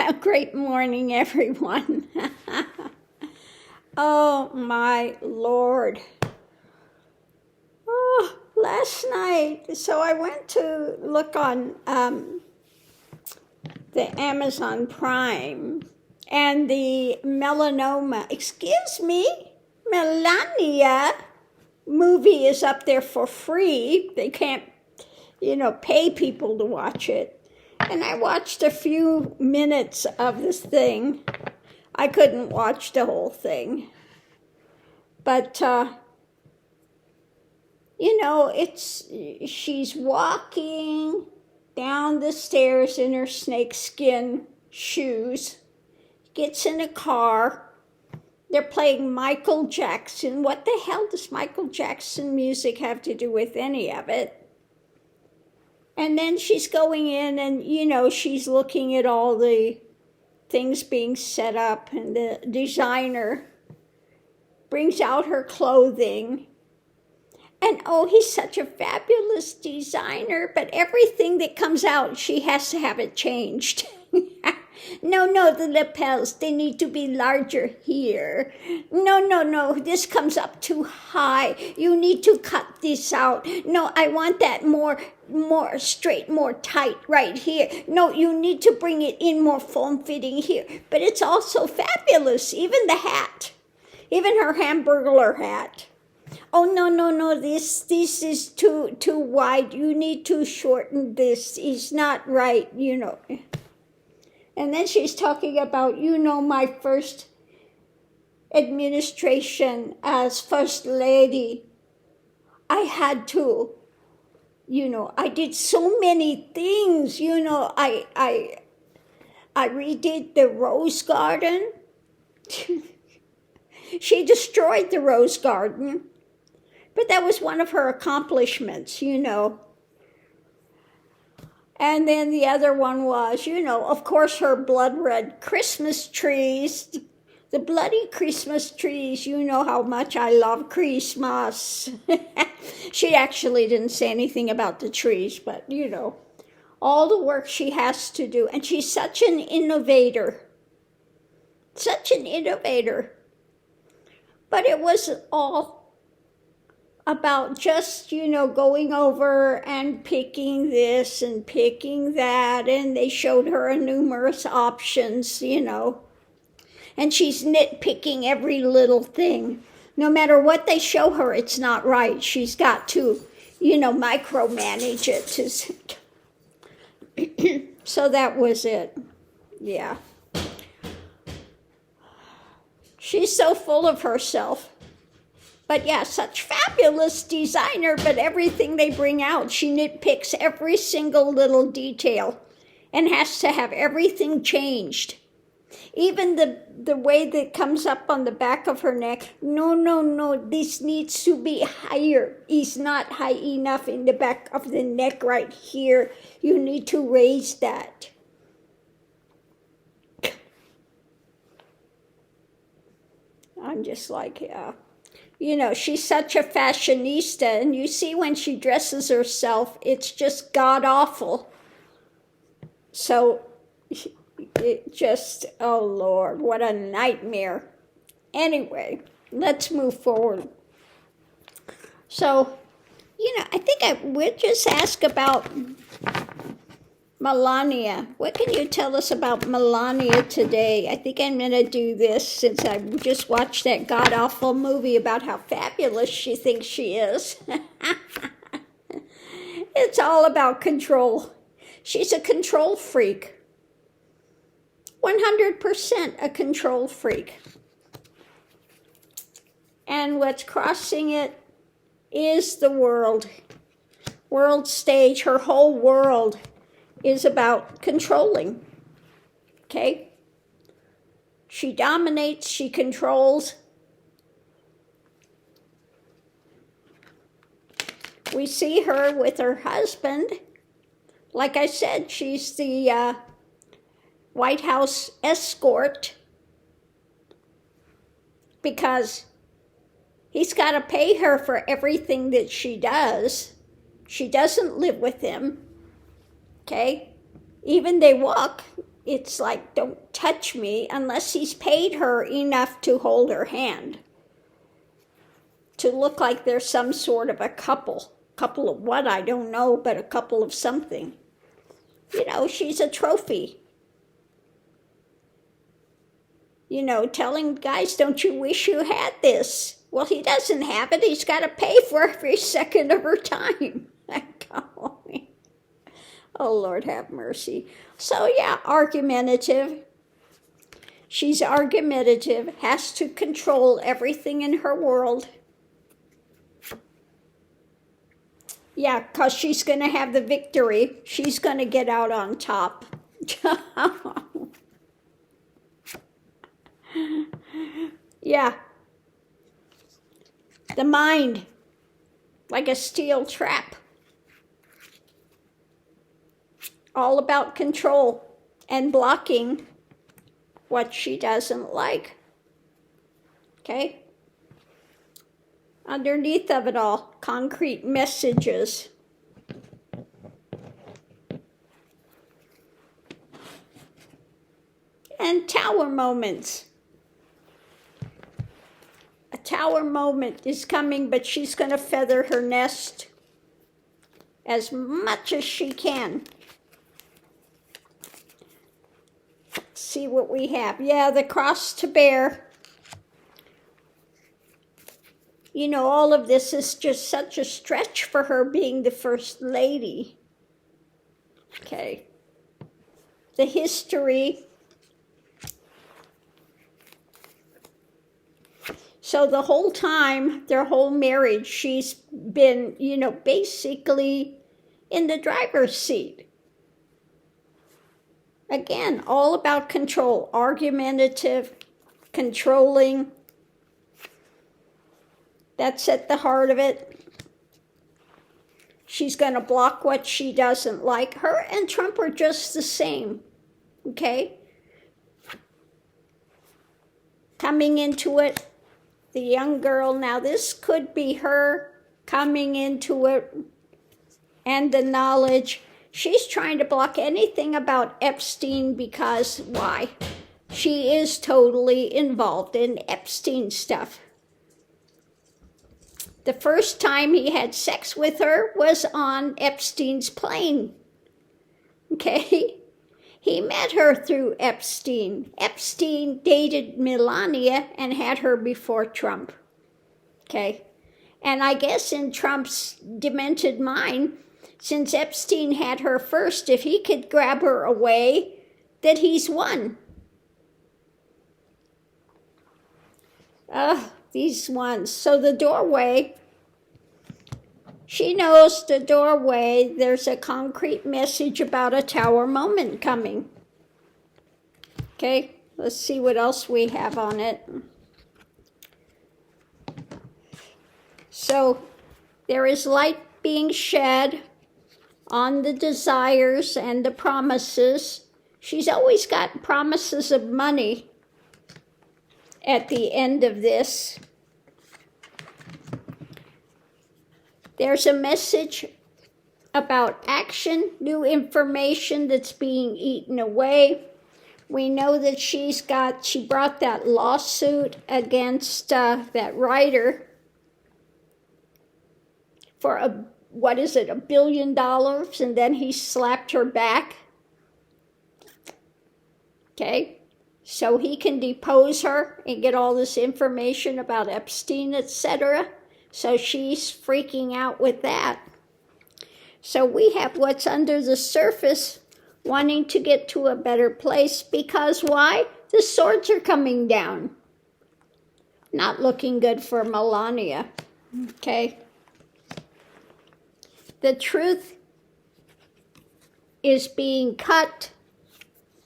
Well, great morning, everyone. Oh, my Lord. Oh, last night, so I went to look on the Amazon Prime, and the Melania movie is up there for free. They can't, pay people to watch it. And I watched a few minutes of this thing. I couldn't watch the whole thing. But, she's walking down the stairs in her snakeskin shoes, gets in a car. They're playing Michael Jackson. What the hell does Michael Jackson music have to do with any of it? And then she's going in and, she's looking at all the things being set up, and the designer brings out her clothing. And, oh, he's such a fabulous designer, but everything that comes out, she has to have it changed. No, the lapels, they need to be larger here. No, this comes up too high. You need to cut this out. No, I want that more straight, more tight right here. No, you need to bring it in more form-fitting here. But it's also fabulous, even the hat, even her Hamburglar hat. Oh, no, this is too wide. You need to shorten this. It's not right, And then she's talking about, my first administration as First Lady. I had to, I did so many things, I redid the rose garden. She destroyed the rose garden, but that was one of her accomplishments, And then the other one was, of course, her blood red Christmas trees, the bloody Christmas trees. You know how much I love Christmas. She actually didn't say anything about the trees, but, all the work she has to do. And she's such an innovator. But it was all about just, going over and picking this and picking that, and they showed her numerous options, and she's nitpicking every little thing. No matter what they show her, it's not right. She's got to, micromanage it. So that was it. Yeah. She's so full of herself. But yeah, such fabulous designer, but everything they bring out, she nitpicks every single little detail and has to have everything changed. Even the way that comes up on the back of her neck, no, this needs to be higher. It's not high enough in the back of the neck right here. You need to raise that. I'm just like, yeah. She's such a fashionista, and you see when she dresses herself, it's just god-awful. So, it just, oh Lord, what a nightmare. Anyway, let's move forward. So, I think I would just ask about Melania. What can you tell us about Melania today? I think I'm going to do this since I just watched that god-awful movie about how fabulous she thinks she is. It's all about control. She's a control freak. 100% a control freak. And what's crossing it is the world stage. Her whole world is about controlling, okay? She dominates, she controls. We see her with her husband. Like I said, she's the White House escort because he's got to pay her for everything that she does. She doesn't live with him. Okay, even they walk it's like, don't touch me, unless he's paid her enough to hold her hand. To look like there's some sort of a couple. Couple of what, I don't know, but a couple of something. You know, she's a trophy. You know, telling guys, don't you wish you had this? Well, he doesn't have it. He's got to pay for every second of her time. Oh, Lord have mercy. So, yeah, argumentative. She's argumentative, has to control everything in her world. Yeah, because she's going to have the victory. She's going to get out on top. Yeah. The mind, like a steel trap. All about control and blocking what she doesn't like. Okay? Underneath of it all, concrete messages. And tower moments. A tower moment is coming, but she's going to feather her nest as much as she can. See what we have. Yeah, the cross to bear. You know, all of this is just such a stretch for her being the first lady. Okay. The history. So the whole time, their whole marriage, she's been, you know, basically in the driver's seat. Again, all about control, argumentative, controlling. That's at the heart of it. She's going to block what she doesn't like. Her and Trump are just the same, okay? Coming into it, the young girl, now this could be her coming into it and the knowledge. She's trying to block anything about Epstein because, why? She is totally involved in Epstein stuff. The first time he had sex with her was on Epstein's plane. Okay? He met her through Epstein. Epstein dated Melania and had her before Trump. Okay? And I guess in Trump's demented mind, since Epstein had her first, if he could grab her away, that he's won. These ones. So the doorway, she knows the doorway, there's a concrete message about a tower moment coming. Okay, let's see what else we have on it. So there is light being shed on the desires and the promises. She's always got promises of money at the end of this. There's a message about action, new information that's being eaten away. We know that she brought that lawsuit against that writer for $1 billion, and then he slapped her back. Okay, so he can depose her and get all this information about Epstein, etc. So she's freaking out with that. So we have what's under the surface, wanting to get to a better place, because why? The swords are coming down. Not looking good for Melania. Okay. The truth is being cut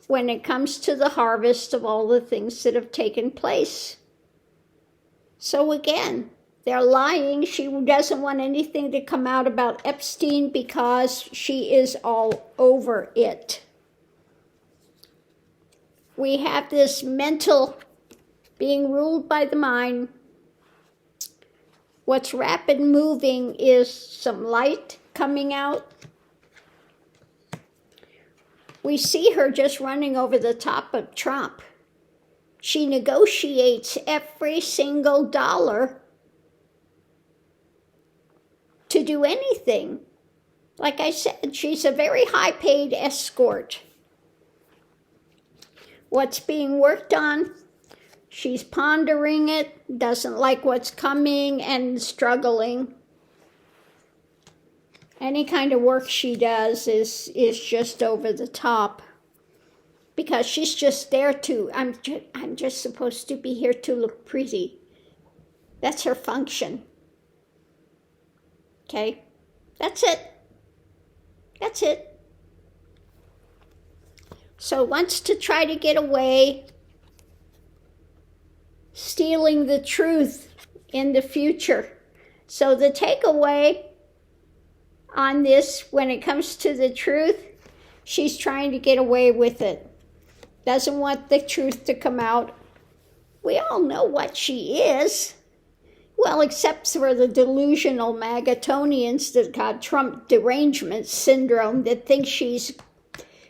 when it comes to the harvest of all the things that have taken place. So again, they're lying. She doesn't want anything to come out about Epstein because she is all over it. We have this mental being ruled by the mind. What's rapid moving is some light coming out. We see her just running over the top of Trump. She negotiates every single dollar to do anything. Like I said, she's a very high-paid escort. What's being worked on, she's pondering it, doesn't like what's coming, and struggling. Any kind of work she does is just over the top. Because she's just there to, I'm just supposed to be here to look pretty. That's her function. Okay? That's it. That's it. So wants to try to get away, stealing the truth in the future. So the takeaway on this, when it comes to the truth, she's trying to get away with it. Doesn't want the truth to come out. We all know what she is. Well, except for the delusional Magatonians that got Trump derangement syndrome that think she's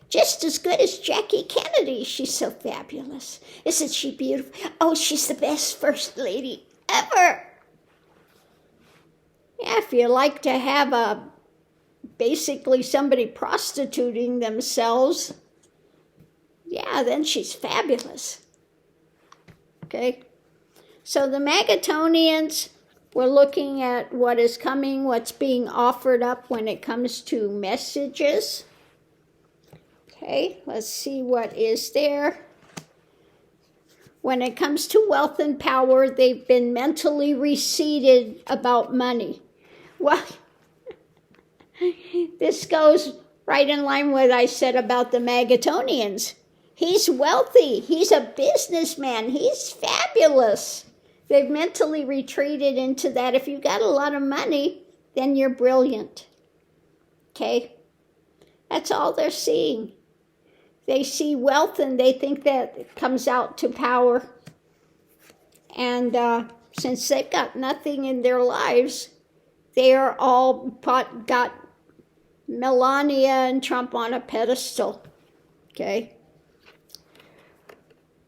just as good as Jackie Kennedy. She's so fabulous. Isn't she beautiful? Oh, she's the best first lady ever. Yeah, if you like to have basically somebody prostituting themselves, yeah, then she's fabulous. Okay? So the Magatonians, we're looking at what is coming, what's being offered up when it comes to messages. Okay, let's see what is there. When it comes to wealth and power, they've been mentally reseated about money. Well, this goes right in line with what I said about the Magatonians. He's wealthy. He's a businessman. He's fabulous. They've mentally retreated into that. If you've got a lot of money, then you're brilliant. Okay? That's all they're seeing. They see wealth and they think that it comes out to power. And since they've got nothing in their lives, they are all got Melania and Trump on a pedestal. Okay?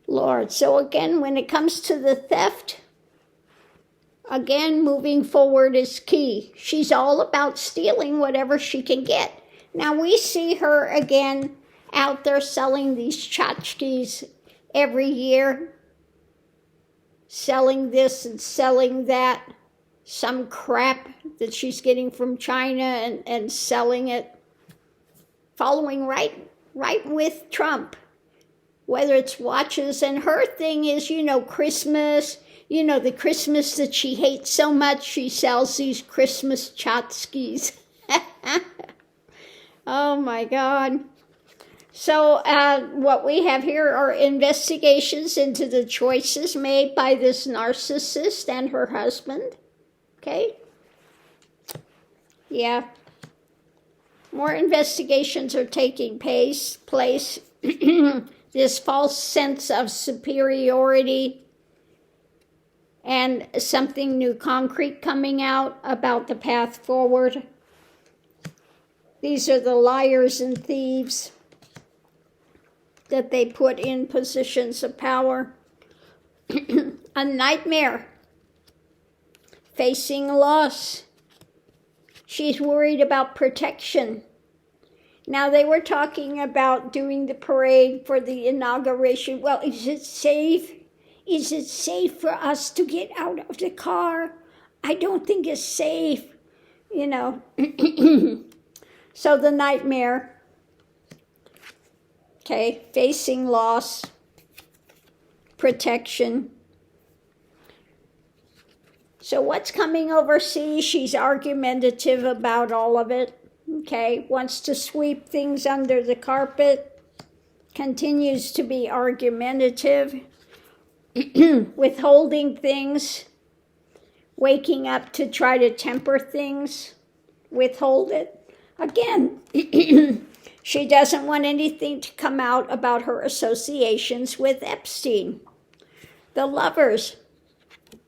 Lord. So again, when it comes to the theft, again, moving forward is key. She's all about stealing whatever she can get. Now we see her again out there selling these tchotchkes every year, selling this and selling that, some crap that she's getting from China and selling it, following right with Trump. Whether it's watches, and her thing is, Christmas, the Christmas that she hates so much, she sells these Christmas tchotchkes. Oh my God. So what we have here are investigations into the choices made by this narcissist and her husband. Okay? Yeah. More investigations are taking place. This false sense of superiority and something new concrete coming out about the path forward. These are the liars and thieves that they put in positions of power. A nightmare. Facing loss. She's worried about protection. Now, they were talking about doing the parade for the inauguration. Well, is it safe? Is it safe for us to get out of the car? I don't think it's safe, So the nightmare. Okay, facing loss, protection. So what's coming overseas? She's argumentative about all of it. Okay, wants to sweep things under the carpet, continues to be argumentative, withholding things, waking up to try to temper things, withhold it. Again, she doesn't want anything to come out about her associations with Epstein. The lovers.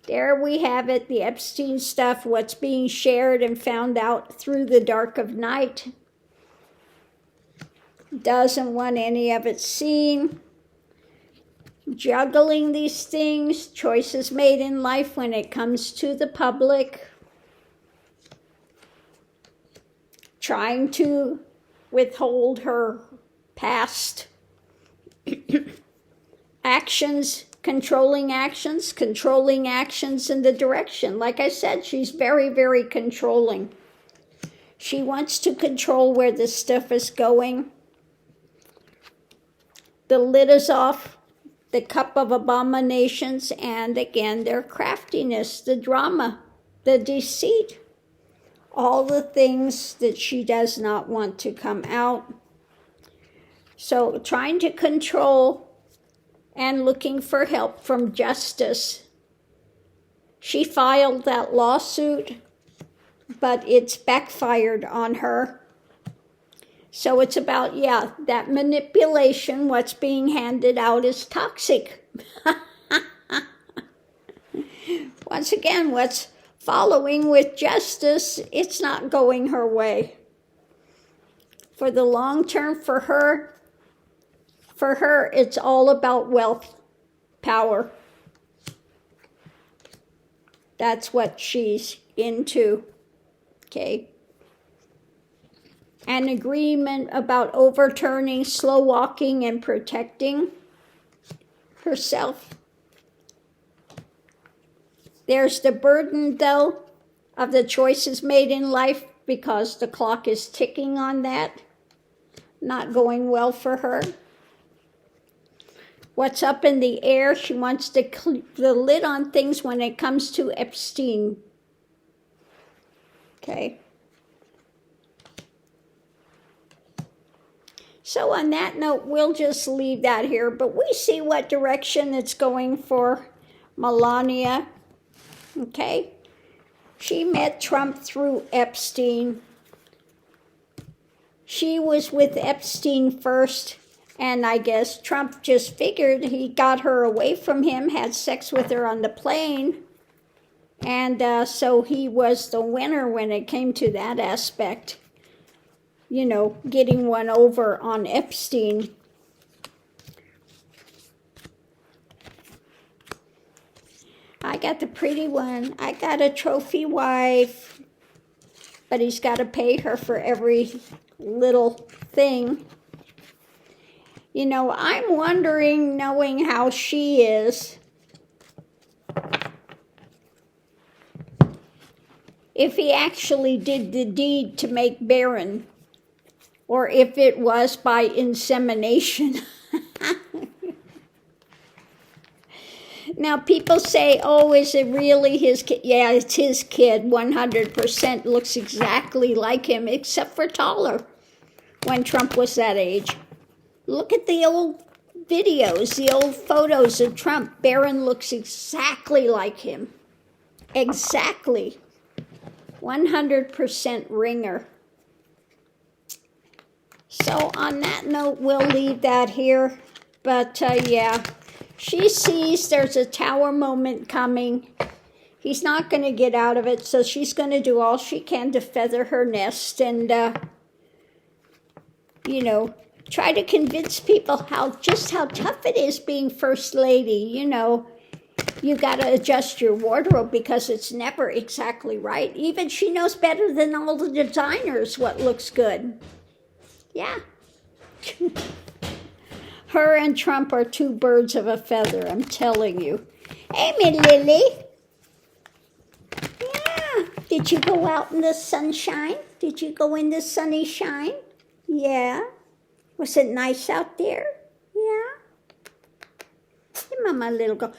There we have it, the Epstein stuff, what's being shared and found out through the dark of night. doesn't want any of it seen. Juggling these things, choices made in life when it comes to the public. Trying to withhold her past actions, controlling actions in the direction. Like I said, she's very, very controlling. She wants to control where this stuff is going. The lid is off the cup of abominations, and again, their craftiness, the drama, the deceit, all the things that she does not want to come out. So trying to control and looking for help from justice. She filed that lawsuit, but it's backfired on her. So it's about, yeah, that manipulation, what's being handed out is toxic. Once again, what's following with justice, it's not going her way. For the long term, for her, it's all about wealth, power. That's what she's into, okay? An agreement about overturning, slow walking, and protecting herself. There's the burden, though, of the choices made in life because the clock is ticking on that. Not going well for her. What's up in the air? She wants to keep the lid on things when it comes to Epstein. Okay. So on that note, we'll just leave that here. But we see what direction it's going for Melania. Okay. She met Trump through Epstein. She was with Epstein first. And I guess Trump just figured he got her away from him, had sex with her on the plane. And so he was the winner when it came to that aspect. You know, getting one over on Epstein. I got the pretty one. I got a trophy wife. But he's got to pay her for every little thing. You know, I'm wondering, knowing how she is, if he actually did the deed to make barren. Or if it was by insemination. Now, people say, oh, is it really his kid? Yeah, it's his kid. 100% looks exactly like him, except for taller, when Trump was that age. Look at the old videos, the old photos of Trump. Barron looks exactly like him. Exactly. 100% ringer. So on that note, we'll leave that here. But yeah, she sees there's a tower moment coming. He's not going to get out of it, so she's going to do all she can to feather her nest and, you know, try to convince people just how tough it is being First Lady. You know, you got to adjust your wardrobe because it's never exactly right. Even she knows better than all the designers what looks good. Yeah. Her and Trump are two birds of a feather, I'm telling you. Hey, Miss Lily. Yeah. Did you go out in the sunshine? Did you go in the sunny shine? Yeah. Was it nice out there? Yeah. Hey, Mama, little girl.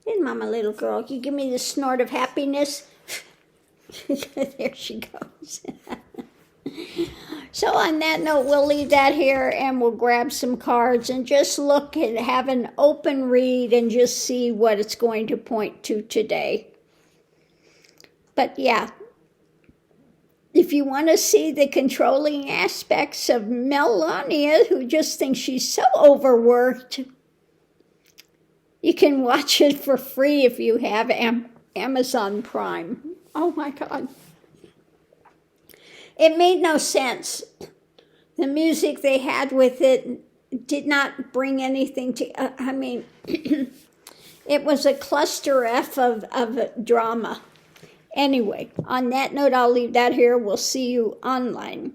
Hey, Mama, little girl. You give me the snort of happiness. There she goes. So on that note, we'll leave that here and we'll grab some cards and just look and have an open read and just see what it's going to point to today. But yeah, if you want to see the controlling aspects of Melania, who just thinks she's so overworked, you can watch it for free if you have Amazon Prime. Oh my God. It made no sense The music they had with it did not bring anything to, I mean, it was a cluster F of drama. Anyway, on that note, I'll leave that here. We'll see you online.